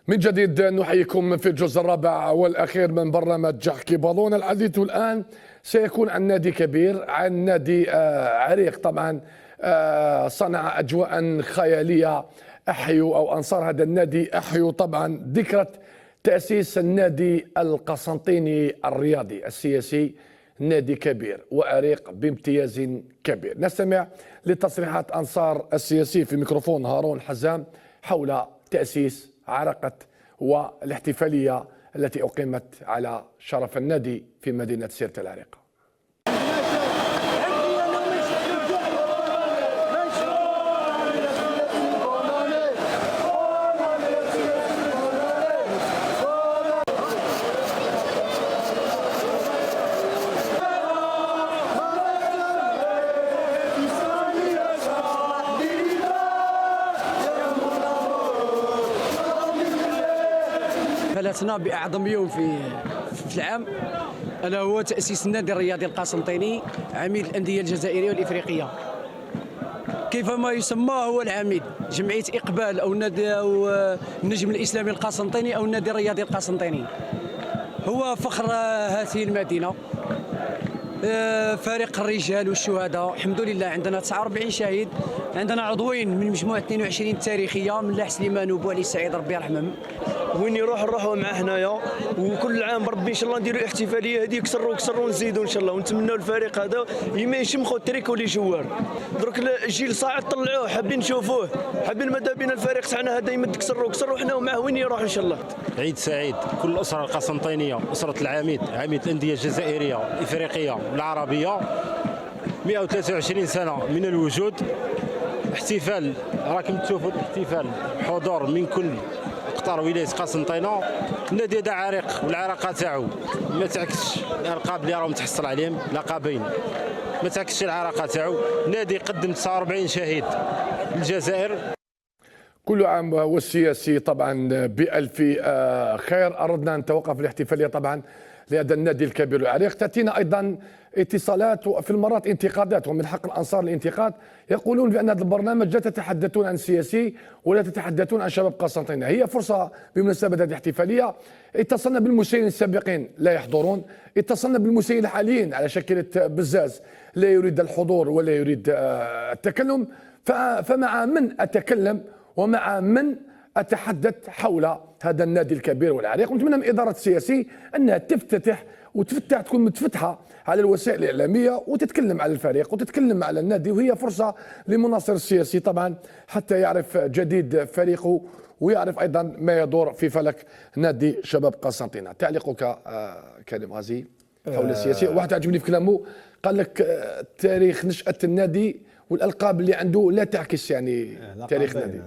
من جديد نحييكم في الجزء الرابع والأخير من برنامج حكي بالون. الحديث الآن سيكون عن نادي كبير، عن نادي عريق طبعا، صنع أجواء خيالية. أحيوا أو أنصار هذا النادي أحيوا طبعا ذكرى تأسيس النادي القسنطيني الرياضي السياسي. نادي كبير وعريق بامتياز كبير. نستمع لتصريحات أنصار السياسي في ميكروفون هارون حزام حول تأسيس عرقة والاحتفالية التي أقيمت على شرف النادي في مدينة سيرة العريقة. حفلتنا بأعظم يوم في العام، ألا هو تأسيس النادي الرياضي القسنطيني، عميد الأندية الجزائرية والإفريقية. كيفما يسمى هو العميد، جمعية إقبال أو النادي أو النجم الإسلامي القسنطيني أو النادي الرياضي القسنطيني. هو فخر هذه المدينة. فريق الرجال والشهداء الحمد لله عندنا 49 شهيد، عندنا عضوين من مجموعة 22 التاريخية من لاح سليمان وبوعلي سعيد ربي يرحمهم. وين نروحوا مع حنايا، وكل عام بربي ان شاء الله نديروا الاحتفاليه هذه كسروا ونزيدوا ان شاء الله، ونتمنوا الفريق هذا يما يشمخوا التريكو اللي جوار. درك الجيل صاعد طلعوه، حابين نشوفوه، حابين ماذا بينا الفريق تاعنا هذا يمد كسروا حنا ومعه وين يروح ان شاء الله. عيد سعيد كل الاسره القسنطينيه، اسره العميد، عميد الانديه الجزائريه الافريقيه والعربيه. 123 سنه من الوجود. احتفال راكم تشوفوا الاحتفال، حضور من كل اقطار ولايه قسنطينه. النادي هذا عريق والعراقه تاعو ما تعكسش الالقاب اللي راهم تحصل عليهم، لقبين ما تعكسش العراقه تاعو. نادي قدم 49 شهيد للجزائر. كل عام والسياسي طبعا بألف خير. أردنا أن نتوقف الاحتفالية طبعا لهذا النادي الكبير العريق. تأتينا أيضا اتصالات وفي المرات انتقادات، ومن حق الأنصار الانتقاد. يقولون بأن هذا البرنامج لا تتحدثون عن سياسي ولا تتحدثون عن شباب قسنطينة. هي فرصة بمناسبة هذه الاحتفالية. اتصلنا بالمسيرين السابقين لا يحضرون، اتصلنا بالمسيرين الحاليين على شكل بزاز لا يريد الحضور ولا يريد التكلم. فمع من أتكلم ومع من أتحدث حول هذا النادي الكبير والعريق. ونتمنى من الإدارة السياسية أنها تفتتح تكون متفتحة على الوسائل الإعلامية وتتكلم على الفريق وتتكلم على النادي. وهي فرصة لمناصر السياسي طبعا حتى يعرف جديد فريقه ويعرف أيضا ما يدور في فلك نادي شباب قسنطينة. تعليقك كريم غازي حول السياسي؟ واحد عجبني في كلامه، قال لك تاريخ نشأة النادي والألقاب اللي عنده لا تعكس يعني تاريخ النادي.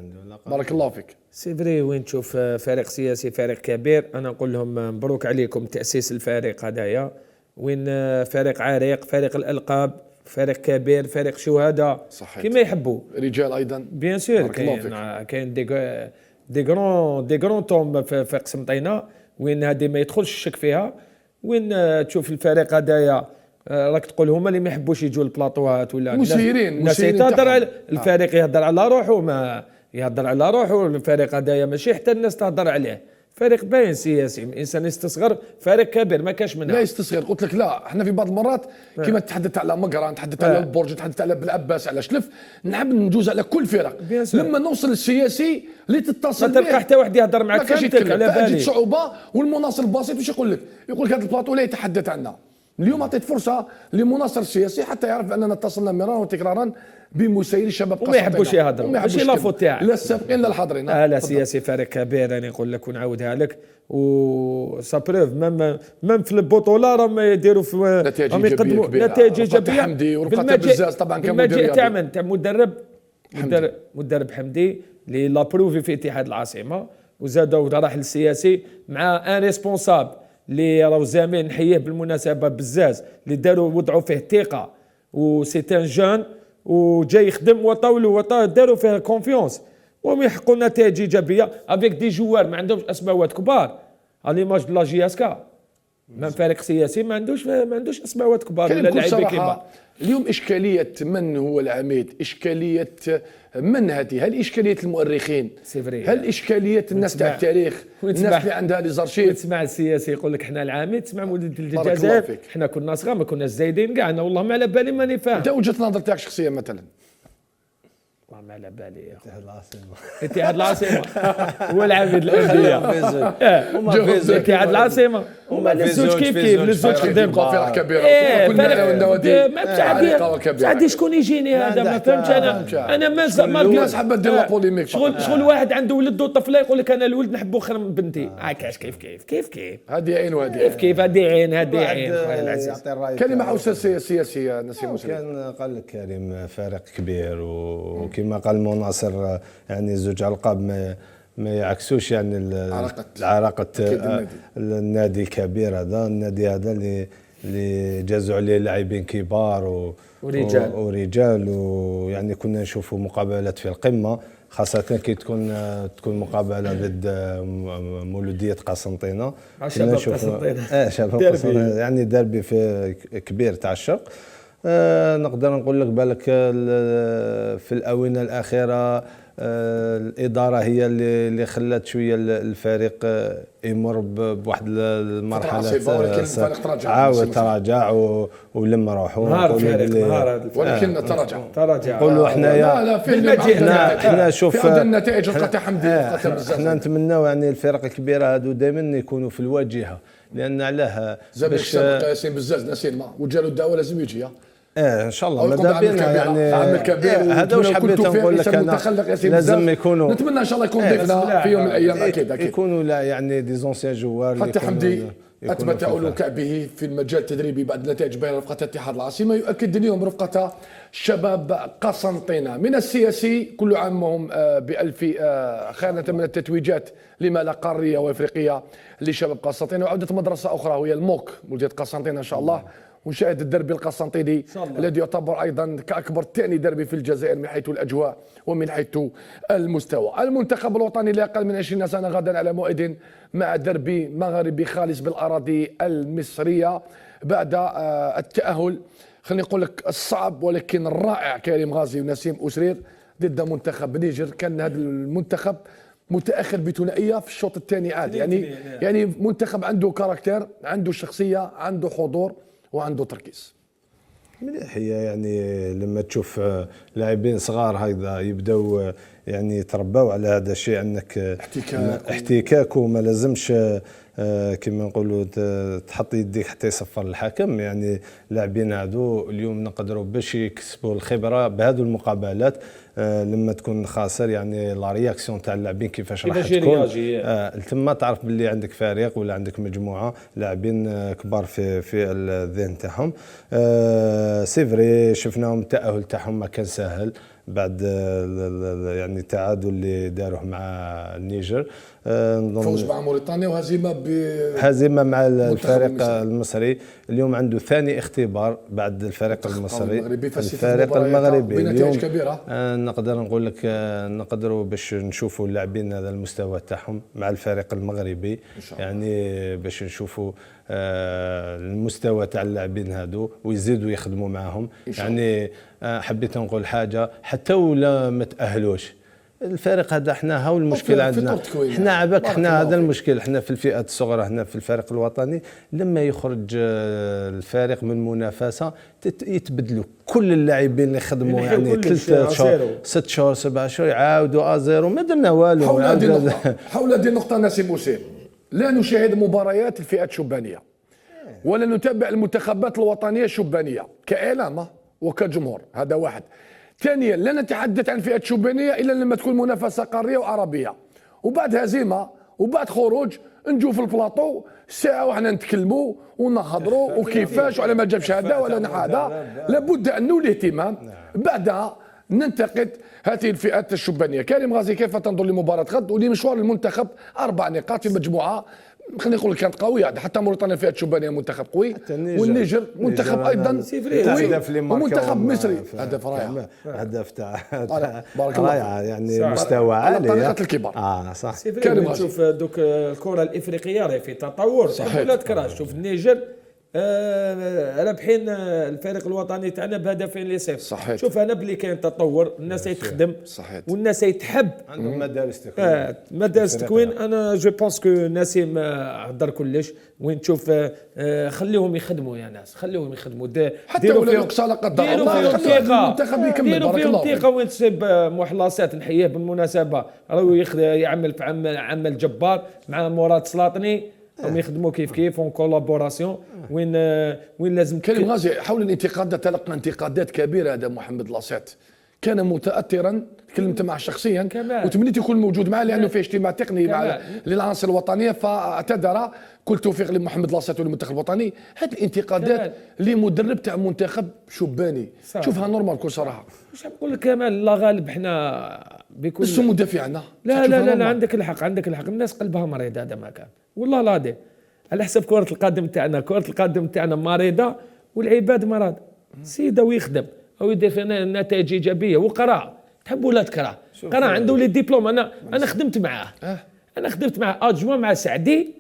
بارك الله فيك. سي فري، وين تشوف فريق سياسي فريق كبير، انا نقول لهم مبروك عليكم تاسيس الفريق هذايا. وين فريق عريق، فريق الالقاب، فريق كبير، فريق شهداء كما يحبوا رجال ايضا بيان سور. كاين دي غرون توم في قسنطينه وين هذه ما يدخلش الشك فيها. وين تشوف الفريق هذايا راك تقول هما اللي ما يحبوش يجوا البلاطوات ولا مسيرين تهضر على الفريق، يهضر على روحه، ما يهضر على روحه. الفريق هذايا ماشي حتى الناس تهضر عليه. فريق باين سياسي، الانسان يستصغر فريق كبير ما كاش منها. لا يستصغر، قلت لك لا. احنا في بعض المرات كما تحدثت على مقران، تحدثت على البرج، تحدثت على بالعباس، على شلف، نحب نجوز على كل فرق. لما نوصل للسياسي اللي تتصل ما تلقى حتى واحد يهضر معك فهمتك على بالي. صعوبه. والمناصر البسيط واش يقول لك؟ يقول لك هذا البلاطو لا يتحدث عنه. اليوم اعطيت فرصه لمناصر السياسي حتى يعرف اننا اتصلنا مرارا وتكرارا بمسيرين شباب قسنطينة وما يحبوش يهضروا، ماشي لافوت تاعك لا السابقين لا الحاضرين. لا سياسي فريق كبير، انا نقول لك ونعاودها لك. و سا بروف ميم في البطوله راهم يديروا في راهم يقدموا نتائج ايجابيه. حمدي ورفقات بزاز طبعا كمدير تاع مدرب حمدي اللي لابروفي في اتحاد العاصمه، وزادوا راح السياسي مع ان ريسبونسابل اللي راهو زميل نحييه بالمناسبه بزاز، اللي داروا وضعوا فيه الثقه وسي ان جون وجاي يخدم وطاولوا داروا فيه كونفيونس وهم يحققوا نتائج ايجابيه افيك دي جوار ما عندهمش اسماوات كبار على ليماج دو لا جي اس كا. ما فريق سياسي ما عندوش اسماوات كبار ولا بكل لاعبين كبار. صراحة اليوم إشكالية من هو العميد، إشكالية من هذه، هل إشكالية المؤرخين، هل إشكالية الناس تاع التاريخ، الناس اللي عندها لي زارشيف. تسمع السياسي يقول لك احنا العميد، تسمع مولد الله الجزائر فيك. احنا كنا صغار ما كناش زايدين كاع، انا والله ما على بالي ماني فاهم. أنت وجهة نظر تاعك شخصيا مثلا؟ والله ما على بالي يا اخو. اتحاد العاصمة اتحاد العاصمة هو العميد الأندية. اتحاد العاصمة هما الزوج كيف للزوج خدام فرق كبيرة ايه كنا النوادي ما عندي شكون يجيني هذا، ما فهمتش انا ما الناس حابة دير لا بوليميك. شغل واحد عنده ولد وطفله يقول لك انا الولد نحبه خير من بنتي. كاش كيف هذه عين وهذه كيف هذه عين خويا العزيز. يعطي الرأي كلمة تاعو. حوسة سياسية نسيم مسلم. كان قال لك كريم فريق كبير، وكما قال مناصر يعني زوج ألقاب ما يعكسوش يعني العراقة النادي الكبير هذا. النادي هذا اللي جازوا عليه لاعبين كبار ورجال ويعني كنا نشوفوا مقابلات في القمة، خاصة كي تكون مقابلة ضد مولودية قسنطينة. شباب قسنطينة. شباب قسنطينة يعني ديربي في كبير تاع الشرق. نقدر نقول لك بالك في الآونة الأخيرة الإدارة هي اللي خلت شوية الفريق يمر بواحد المرحلة، عاود تراجع ولم روحه. ولكن تراجع نقولوا حنايا احنا شوف في النتائج لقطة حمدي. احنا نتمناو يعني الفرق الكبيرة هذو دائما يكونوا في الواجهة، لأن علاه باش ياسين بزاز ناسين ما وجالو الدعوة لازم يجي. ان شاء الله ماذا بينا يعني هذا واش حبيت نقول لك انا، لازم يكونوا نتمنى ان شاء الله يكون ضيفنا في يوم من الايام. اكيد يكونوا لا يعني دي زونسيان جوار. حتى حمدي اثبت علو كعبه في المجال التدريبي بعد نتائج بين رفقه اتحاد العاصمه، يؤكد اليوم رفقه شباب قسنطينه. من السياسي كل عام وهم بألف خير، نتمنى التتويجات لملا قاريه وافريقيه لشباب قسنطينه، وعوده مدرسه اخرى وهي الموك مولوديه قسنطينه ان شاء الله، ونشاهد الدربي القسنطيني الذي يعتبر ايضا كاكبر ثاني دربي في الجزائر من حيث الاجواء ومن حيث المستوى. المنتخب الوطني لاقل من 20 سنه غدا على موعد مع دربي مغربي خالص بالاراضي المصريه بعد التاهل، خليني نقول لك الصعب ولكن الرائع كريم غازي ونسيم أسرير ضد منتخب نيجر. كان هذا المنتخب متاخر بثنائيه في الشوط الثاني عادي، يعني منتخب عنده كاركتير، عنده شخصيه، عنده حضور وعنده تركيز. مليح هي يعني لما تشوف لاعبين صغار هكذا يبداو يعني يترباو على هذا الشيء، انك احتكاك وما لازمش كما نقولوا تحط يديك حتى يصفر الحكم. يعني لاعبين هذو اليوم نقدروا باش يكسبوا الخبره بهذو المقابلات لما تكون خاسر، يعني لا رياكسيون تاع اللاعبين كيفاش راح تكون ثم تعرف باللي عندك فريق ولا عندك مجموعه لاعبين كبار في الذهن تاعهم. سي فري شفناهم التاهل تاعهم ما كان سهل بعد يعني التعادل اللي داروه مع النيجر، فوز مع موريتانيا وهزيمه مع الفريق المصري. اليوم عنده ثاني اختبار بعد الفريق المصري، الفريق المغربي اليوم كبيرة. نقدر نقول لك نقدروا باش نشوفوا اللاعبين هذا المستوى تاعهم مع الفريق المغربي، يعني باش نشوفوا المستوى تاع اللاعبين هادو ويزيدوا يخدموا معهم. يعني حبيت نقول حاجه، حتى ولا ما تاهلوش الفريق هذا احنا هاو المشكل عندنا، احنا عباك احنا هذا المشكل، احنا في الفئات الصغرى هنا في الفريق الوطني لما يخرج الفريق من المنافسه يتبدلوا كل اللاعبين اللي خدموا يعني 3 شهور 6 شهور 7 شهور يعاودوا ازيرو ما درنا والو. حول هذه النقطه نسيم أسير، لا نشاهد مباريات الفئات الشبانيه ولا نتابع المنتخبات الوطنيه الشبانيه كاعلام وكجمهور، هذا واحد. ثانيا لا نتحدث عن فئة شبانية إلا لما تكون منافسة قارية وعربية، وبعد هزيمة وبعد خروج نجوا في البلاطو ساعة وحنا نتكلموا ونهضروا وكيفاش وعلى ما جابش هذا ولا هذا. لابد أن نولي اهتمام بعدها ننتقد هذه الفئات الشبانية. كريم غازي كيف تنظر لمباراة غد ولمشوار المنتخب 4 نقاط في مجموعة خليني نقول كانت قويه، حتى موريتانيا فيها تشوبانيه منتخب قوي، النيجر. والنيجر منتخب النيجر ايضا سي فري. قوي، الهدف اللي ماركاهم ومنتخب مصري في- هدف رائع. هدف تاع بارك الله رائع يعني صح. مستوى على عالي. طريقة الكبار. صح. سي فري. كان نشوف دوك الكره الافريقيه راهي في تطور صحيح. ولا تكره. شوف النيجر رابحين الفريق الوطني تاعنا بهدفين لصفر. صحيح. شوف انا بلي كاين تطور، الناس تخدم صحيح. والناس تحب عندهم مدارس تكوين. مدارس التكوين. انا جو بونس كو نسيم هضر كلش، وين تشوف خليهم يخدموا يا ناس، خليهم يخدموا. حتى ولا نقص لا قدر ديروا الله، فيهم خلوا ثقة، المنتخب يكمل. ديروا بارك فيهم الله فيك. ثقة. وين تسيب محلاصات نحييه بالمناسبة، راهو يعمل في عمل جبار مع مراد سلاطني، هم يخدموا كيف كيف اون كولابوراسيون. وين لازم كريم غازي حول الانتقادات، تلقى انتقادات كبيره هذا محمد لاصيت، كان متاثرا، تكلمت معه شخصيا كمال. وتمنيت يكون موجود معه لانه في اجتماع تقني مع كمال. للعناصر الوطنيه، فاعتذر. كل توفيق لمحمد لاصيت والمنتخب الوطني. هذه الانتقادات كمال. لمدرب تاع منتخب شباني صح. شوفها نورمال بكل صراحه. واش نقول لك كمال، الله غالب احنا بكل بس مدافع عنا لا عندك الحق، عندك الحق. الناس قلبها مريض، هذا ما كان والله العظيم. على حسب كرة القدم تاعنا، كرة القدم تاعنا مريضة والعباد مرض. سيده ويخدم او يدير فينا نتائج ايجابيه وقرا، تحب ولا تكره. قرا عنده لي ديبلوم. انا خدمت معاه، انا خدمت معاه ادجوا مع سعدي،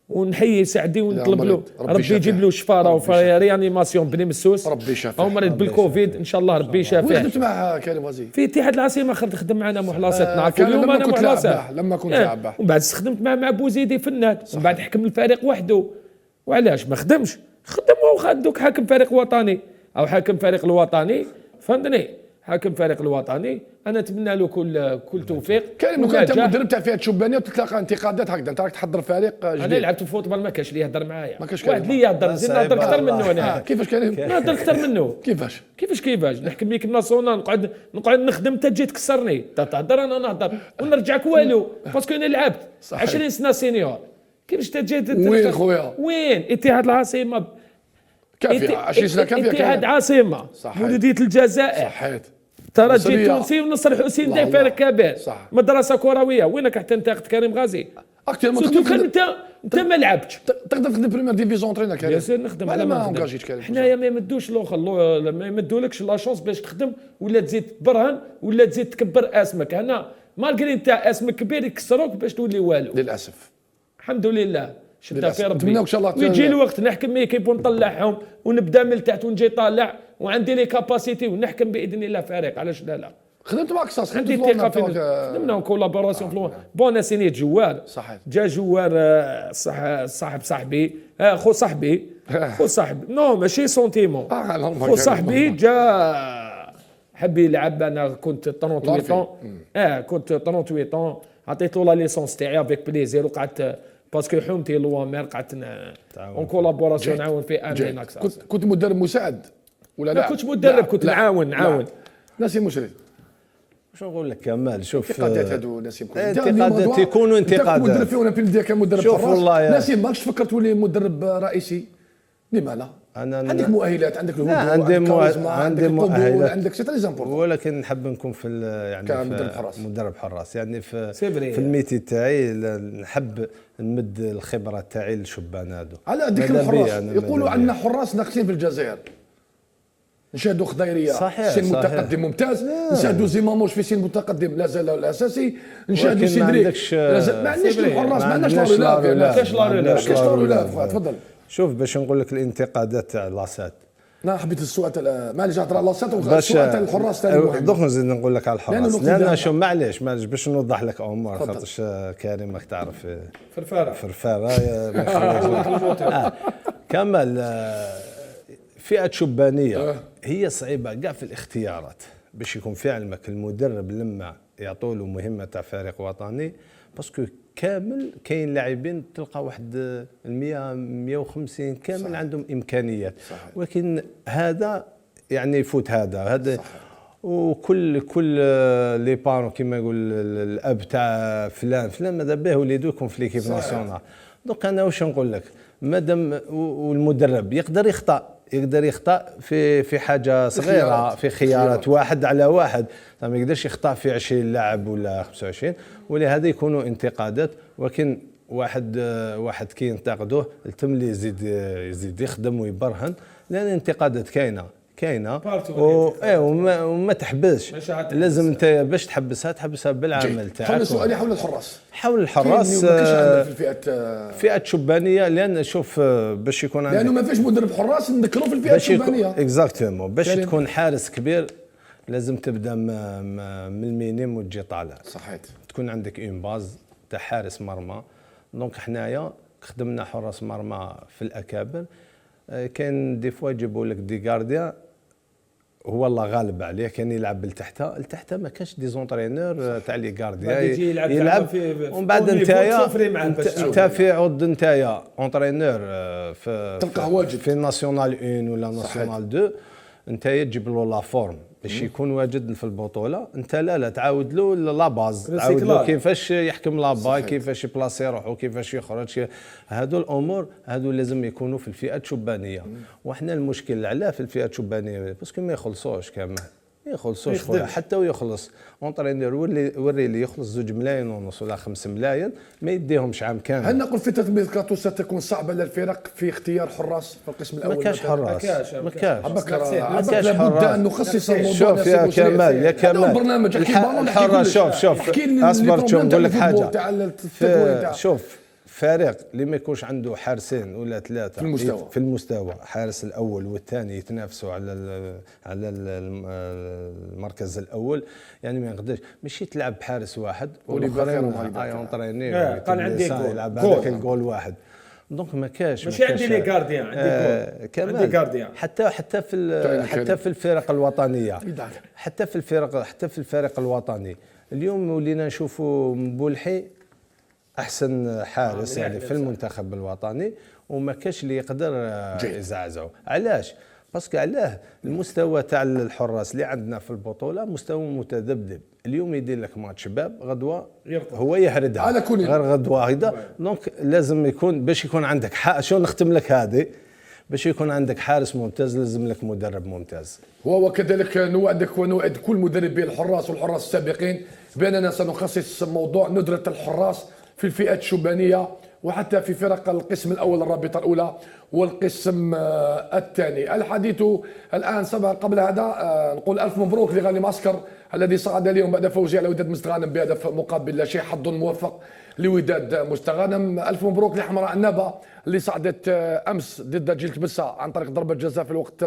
ونحيي سعدي ونطلب له ربي يجيب له شفاره وفي ريانيماسيون بني مسوس. ربي يشافيه. او مريض بالكوفيد ان شاء الله ربي يشافيه. وخدمت مع كريم غازي في اتحاد العاصمه خدم معنا محلاصات، نعرفوا كان اليوم لما انا كنت محلاصات لاعب به، لما كنت لاعب به. ومن بعد خدمت مع بوزيدي في الناد، ومن بعد حكم الفريق وحده. وعلاش ما خدمش؟ خدم وخدوك حاكم فريق وطني او حاكم فريق الوطني، فهمتني؟ حاكم فريق الوطني انا نتمنى له كل توفيق. كريم لو كان انت ونجاح. مدرب تاع فئه شبانيه وتتلاقى انتقادات هكذا، انت راك تحضر فريق انا جديد. لعبت الفوتبال ما كانش اللي يهضر معايا، ما كانش واحد كريم. اللي يهضر نزيد نهضر اكثر منه. انا كيفاش كريم؟ نهضر اكثر منه. كيفاش؟ نحكم ليك الناسيونال، نقعد نخدم انت تجي تكسرني، تهضر انا نهضر ونرجعك والو، باسكو انا لعبت صحيح. 20 سنه سينيور. كيفاش تجي وين خويا؟ وين اتحاد العاصمه؟ كافيه 20 سنه كافيه. اتحاد عاصمه صحيح. مولوديه الجزائر، صحيت. ترجي مصرية. تونسي ونصر حسين الله داير فريق الله. كبير، صح. مدرسه كرويه. وينك حتى انت كريم غازي؟ اكثر ما سورتو كان تقدر انت ما لعبتش. تقدر تخدم بريمير ديفيزيون ترينر كريم. بيان سور نخدم، على ما نخدم. انجاجيت كريم. حنايا ما يمدوش الاخر، ما يمدولكش لا شونس باش تخدم ولا تزيد تبرهن ولا تزيد تكبر اسمك. هنا مالغري انت اسمك كبير يكسروك باش تولي والو. للاسف. الحمد لله شدها للأسف. في ربي. نتمناو إن شاء الله ويجي الوقت نحكم ايكيب ونطلعهم ونبدا من التحت ونجي طالع، وعندي لي كاباسيتي ونحكم باذن الله فريق. علاش لا؟ خدمت معك صاص، عندي ثقه في خدمنا كولابوراسيون في بون سيني جوار. صحيح. جا جوار صاحب صاحبي، خو صاحبي نو ماشي سونتيمون. خو صاحبي جا حب يلعب. انا كنت 38 كنت 38 عطيت له لا ليسونس تاعي افيك بليزير، وقعدت باسكو حومتي لوامير قعدت اون كولابوراسيون نعاون في امين اكثر. كنت مدرب مساعد ولا لا؟ ما كنتش مدرب، كنت نعاون. نسيم مشري. شو نقول لك كمال؟ شوف انتقادات هذو نسيم، انتقادات يكونوا انتقادات. مدرب في اولمبي ديال كمدرب شوف حراس. والله يا نسيم ماكش تفكر تولي مدرب رئيسي؟ لما لا؟ عندك مؤهلات، عندك الهدوء، عندي عندك القبول، مؤهلات، عندك سي تري امبورطون. ولكن نحب نكون في يعني كمدرب حراس. مدرب حراس يعني في الميتي تاعي نحب نمد الخبره تاعي للشبان هادو. على ذكر الحراس يقولوا عندنا حراس ناقصين في الجزائر. نشاهدوا خضيريه سن متقدم ممتاز، نشاهدوا زيماموش في سن متقدم لا زال الاساسي، نشاهدوا سيدريك ما عندناش الحراس، ما عندناش لا رولاف. تفضل. شوف باش نقول لك الانتقادات تاع لاصات. لا حبيت السؤال معليش هضر على لاصات والسؤال تاع الحراس ثاني. دوك نزيد نقول لك على الحراس، لان شوف معليش باش نوضح لك امور، خاطرش كريم راك تعرف فرفاره كمل. فئه شبانيه هي صعيبه كاع في الاختيارات، باش يكون في علمك المدرب لما يعطوا له مهمه تاع فريق وطني، باسكو كامل كاين لاعبين تلقى واحد 100 150 كامل صحيح. عندهم امكانيات صحيح. ولكن هذا يعني يفوت هذا وكل لي بارون كيما يقول الاب تاع فلان ماذا به وليدو يكون في ليكيب ناسيونال. دونك انا واش نقول لك، مادام والمدرب يقدر يخطأ في حاجه صغيره، في خيارات واحد على واحد، ما يقدرش يخطأ في 20 لاعب ولا 25، ولهذا يكونوا انتقادات. ولكن واحد كي ينتقدوه التملي يزيد يخدم ويبرهن، لان الانتقادات كاينه وما تحبسش. لازم انت باش تحبسها بالعمل تاعك. خلينا سؤالي حول الحراس. حول الحراس ما كاينش عندنا في الفئات فئات شبانيه، لان شوف باش يكون عندك، لانه ما فيش مدرب حراس نذكروه في الفئات الشبانيه. اكزاكتومون. باش تكون حارس كبير لازم تبدا من المينيم وتجي طالع. صحيت. تكون عندك اون باز تاع حارس مرمى. دونك حنايا خدمنا حراس مرمى في الاكابر. كان دي فوا يجيبوا لك دي غارديان هو الله غالب عليه، كان يلعب لتحت ما كانش دي زونترينور تاع لي غارديان يلعب ومن بعد انت في عود نتايا اونترينور في تلقاه واجد في ناسيونال 1 ولا ناسيونال 2، انت تجيب له لا فورم باش يكون واجد في البطوله. انت لا تعاود له لا باز، تعاود له كيفاش يحكم لا با، كيفاش يبلاصي روحه، كيفاش يخرج. هادو الامور هادو لازم يكونوا في الفئات الشبانيه. وحنا المشكل علاه في الفئات الشبانيه باسكو ما يخلصوش كامل، ما يخلصوش خويا. حتى ويخلص اونترينور وري اللي يخلص 2 ملايين ونص ولا 5 ملايين ما يديهمش عام كامل. هل نقول فترة ميركاتو ستكون صعبة للفرق في اختيار حراس في القسم الاول؟ ما كاش حراس، ما كاش لابد ان نخصص الموضوع. شوف يا كمال برنامج الحراس. شوف اصبر نقول لك حاجه. شوف فريق اللي ما يكونش عنده حارسين ولا 3 في المستوى حارس الاول والثاني يتنافسوا على المركز الاول، يعني ما يقدرش ماشي تلعب بحارس واحد والاخرين اونطريني قال عندي جول يلعب هذاك الجول واحد. دونك ما كاش ماشي عندي لي غارديان، عندي غارديان. حتى في الفرق الوطنيه، حتى في الفريق الوطني اليوم ولينا نشوفوا مبولحي احسن حارس يعني في المنتخب الوطني، وما كاش اللي يقدر يزعزعه. علاش؟ باسكو علاه المستوى تاع الحراس اللي عندنا في البطوله مستوى متذبذب. اليوم يدير لك ماتش باب، غدوه هو يهردها على كل غير غدوه هيدا. دونك لازم يكون باش يكون عندك شو نختم لك هذه، باش يكون عندك حارس ممتاز لازم لك مدرب ممتاز. وكذلك نوعدك ونوعد كل مدربي الحراس والحراس السابقين باننا سنخصص موضوع ندره الحراس في الفئات الشبانيه وحتى في فرق القسم الاول الرابطه الاولى والقسم الثاني. الحديث الان سبق قبل هذا نقول الف مبروك لغاني معسكر الذي صعد اليوم بعد فوزه على وداد مستغانم بهدف مقابل لا شيء. حظ موفق لوداد مستغانم. الف مبروك لحمراء النابا اللي صعدت امس ضد جيل تبسه عن طريق ضربه جزاء في الوقت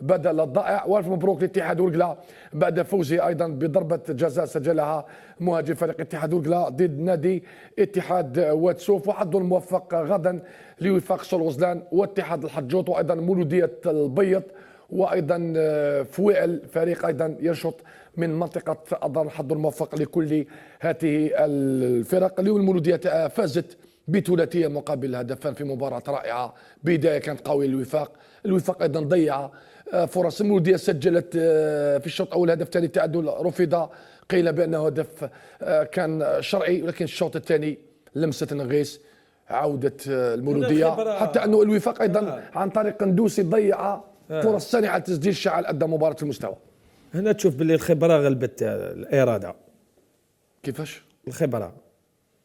بدل الضائع. والف مبروك لاتحاد ورقله بعد فوزه ايضا بضربه جزاء سجلها مهاجم فريق اتحاد ورقله ضد نادي اتحاد واتسوف. وحظ موفق غدا لوفاق سلوزلان واتحاد الحجوط وايضا مولوديه البيض وايضا فويعل فريق ايضا ينشط من منطقه اضرار. حظ موفق لكل هذه الفرق. اليوم المولوديه فازت بثلاثيه مقابل هدفان في مباراه رائعه. بدايه كانت قويه للوفاق. الوفاق ايضا ضيع فرص. المولوديه سجلت في الشوط الاول هدف ثاني تعادل رفض، قيل بانه هدف كان شرعي، ولكن الشوط الثاني لمسه نغيس عوده المولوديه، حتى انه الوفاق ايضا عن طريق ندوسي ضيع فرص سانحه لتسجيل الشعال ادى مباراه في المستوى. هنا تشوف باللي الخبره غلبت الاراده. كيفاش؟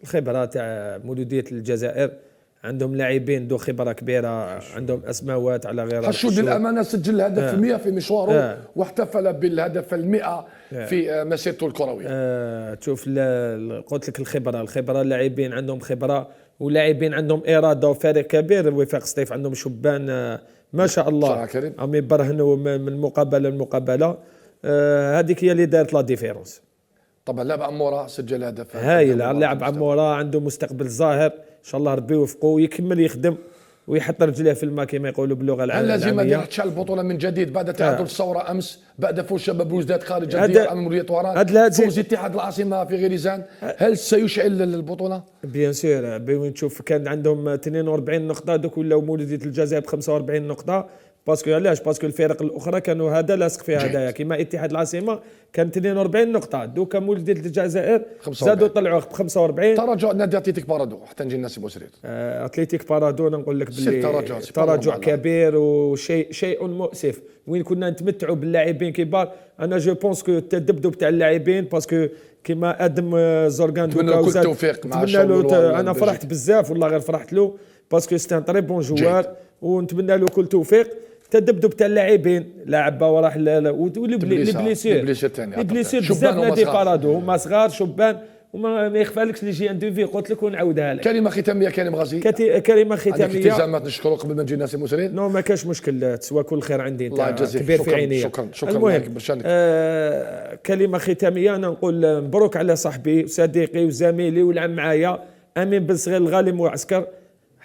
الخبره تاع مولوديه الجزائر عندهم لاعبين ذو خبره كبيره، عندهم اسماوات على غير حشود للامانه سجل الهدف 100 في مشواره واحتفل بالهدف 100 في مسيرته الكرويه. تشوف قلت لك الخبره اللاعبين عندهم خبره ولاعبين عندهم اراده وفريق كبير. وفاق سطيف عندهم شبان ما شاء الله عم يبرهنوا من مقابله لمقابله. هذيك هي اللي دارت لا ديفيرونس. طبعا لاعب عموره سجل هدف هايل. اللاعب عموره عنده مستقبل ظاهر ان شاء الله ربي يوفقه ويكمل يخدم ويحط رجليه في الماء كما يقولوا باللغه العاميه. لازم تشعل البطوله من جديد بعد تعادل الثوره امس، بعد فوز شباب بلوزداد خارج الديار امام مولوديه طهران، فوز اتحاد العاصمه في غريزان. هل سيشعل البطوله؟ بيان سور. نشوف كان عندهم 42 نقطه دوك ولاو مولوديه الجزائر ب 45 نقطه. باسكو علاش؟ باسكو الفرق الاخرى كانوا هذا لاصق في هذايا كيما اتحاد العاصمه كان 42 نقطه، دوكا مولوديه الجزائر زادوا طلعوا ب 45. تراجع نادي اتلتيك بارادو حتى نجي الناس بوسرير. اتلتيك بارادو نقول لك باللي تراجع كبير وشيء مؤسف. وين كنا نتمتعوا باللاعبين كبار. انا جو بونس كو التذبذب تاع اللاعبين باسكو كما ادم زورغان نتمنى له كل التوفيق مع نتمنى له الشغل انا والبلجيك. فرحت بزاف والله غير فرحت له باسكو سي ان تري بون جوار ونتمنى له كل توفيق. تدبدب تاع اللاعبين لاعب وراح لي بليسير ثاني لي بليسير بزاف نادي بارادو هما صغار شبان وما يخفالكش لي جي ان دو في قلت لك ونعاودها لك. كلمه ختاميه كريم غازي، كلمه عندك ختاميه. التزامات نشكرك قبل ما نجي ناس المسلمين. نو ما كاش مشكل تسوى كل خير عندي الله انت يجازيك. كبير في شكراً، عيني. شكراً المهم لك برشانك. كلمه ختاميه انا نقول مبروك على صاحبي وصديقي وزميلي والعم معايا امين بن صغير الغالي معسكر،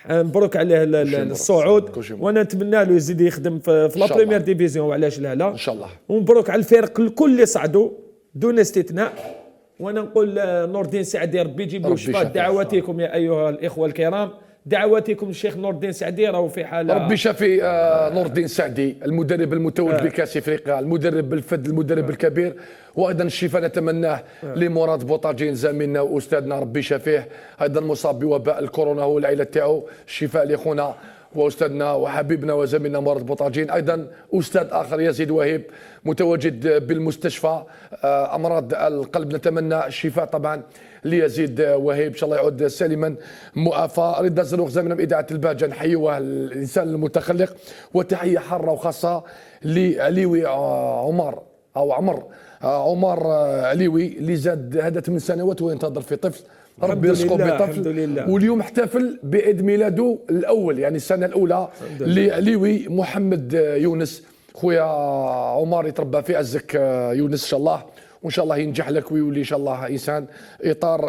مبروك عليه الصعود، وانا نتمنى له يزيد يخدم في لا بريمير ديفيزيون وعلاش لا لا ان شاء الله. ومبروك على الفرق الكل اللي صعدوا دون استثناء. وانا نقول نور الدين سعدي ربي يجيب له الشفاء. دعواتكم يا ايها الاخوه الكرام، دعواتكم الشيخ نور الدين سعدي راهو في حاله. ربي شافي نور الدين سعدي المدرب المتوج بكاس افريقيا، المدرب بالفد، المدرب الكبير، وايضا الشفاء نتمناه لمراد بوطاجين زميلنا واستاذنا ربي شافيه، ايضا مصاب بوباء الكورونا هو العائله تاعو، الشفاء لاخونا واستاذنا وحبيبنا وزميلنا مراد بوطاجين. ايضا استاذ اخر يزيد وهيب متواجد بالمستشفى امراض القلب، نتمنى الشفاء طبعا ليزيد وهيب ان شاء الله يعود سالما مؤافى. رضا زروق زميلنا من اذاعه البهجه نحيوه الانسان المتخلق، وتحيه حاره وخاصه لعليوي عمر عليوي اللي زاد هذا 8 سنوات وينتظر في طفل، ربي يرزقه بطفل، واليوم احتفل بعيد ميلاده الاول يعني السنه الاولى لعليوي محمد يونس. خويا عمر يتربى في عزك يونس ان شاء الله، وان شاء الله ينجح لك ويولي ان شاء الله انسان اطار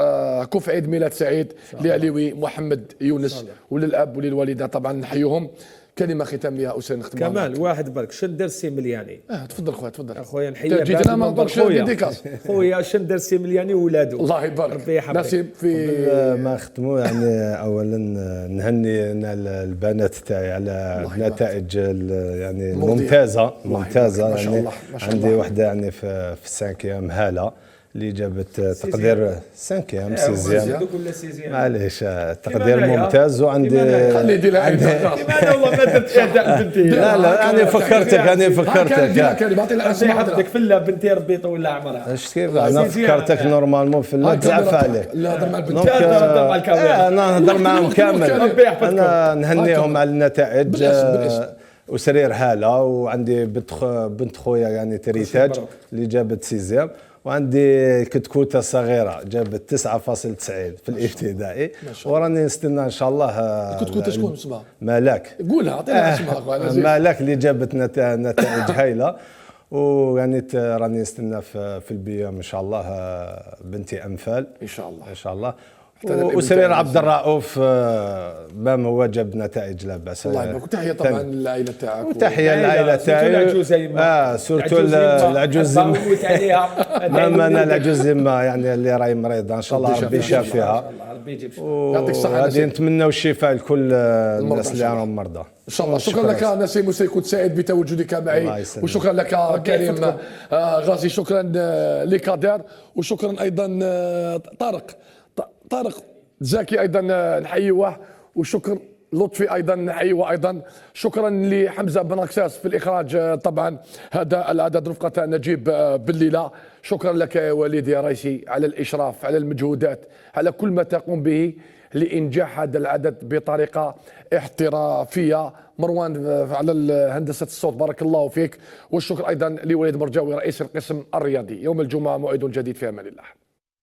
كف عيد ميلاد سعيد لعليوي محمد يونس، وللاب وللوالده طبعا نحيوهم. كلمه ختاميه اسامه نختم كمال واحد برك شندر السيملياني. تفضل خويا تفضل اخويا نحيي جيتنا ما نقولش ديديكاس خويا شندر السيملياني وولادو الله يبارك. ربي يحفظك. نسيب في ما نختموا يعني اولا نهني البنات تاعي على النتائج يعني ممتازه ما شاء يعني الله ما شاء عندي الله. وحده يعني في السانكيام هاله اللي جابت تقدير سانكيام سيزيام معليش تقدير ممتاز. وعندي خلي يدير لها انا والله ما درت اهداء بنتي. لا انا فكرتك كان بعطي لها اسماء يحفظك في الله بنتي ربي يطول لها عمرها. اش كيف انا فكرتك نورمالمون في الله تزعف عليك. لا هضر مع البنت. هضر مع الكاميرا. انا نهضر معهم كامل. ربي يحفظكم. انا نهنيهم على النتائج بالاسم. وسرير هاله، وعندي بنت خويا يعني تريتاج اللي جابت سيزيام، وعندي كتكوته صغيره جابت 9.90 في الابتدائي، وراني نستنى ان شاء الله. كتكوته شكون اسمها؟ ملاك. قولها اعطينا اسمها. ملاك اللي جابت نتائج هايله، ويعني راني نستنى في البيام ان شاء الله بنتي انفال ان شاء الله ان شاء الله. وسرير عبد الرؤوف ما هو جاب نتائج لا باس. الله يبارك. وتحيه طبعا للعائله تاعك وتحيه للعائله تاعي. سورتو العجوز ما انا العجوز يعني اللي راهي مريضه ان شاء الله ربي يشافيها. يعطيك الصحه. غادي نتمناو الشفاء لكل الناس اللي راهم مرضى ان شاء الله. شكرا لك نسيم، وسيكون سعيد بتواجدك معي، وشكرا لك كريم غازي، شكرا لكادر، وشكرا ايضا طارق زكي ايضا نحيوه، وشكر لطفي ايضا نحيوه ايضا. شكرا لحمزه بن ركساس في الاخراج طبعا هذا العدد رفقه نجيب بالليله. شكرا لك يا والدي يا رئيسي على الاشراف، على المجهودات، على كل ما تقوم به لانجاح هذا العدد بطريقه احترافيه. مروان على هندسه الصوت بارك الله فيك، والشكر ايضا لوليد مرجاوي رئيس القسم الرياضي. يوم الجمعه موعد جديد في امان الله.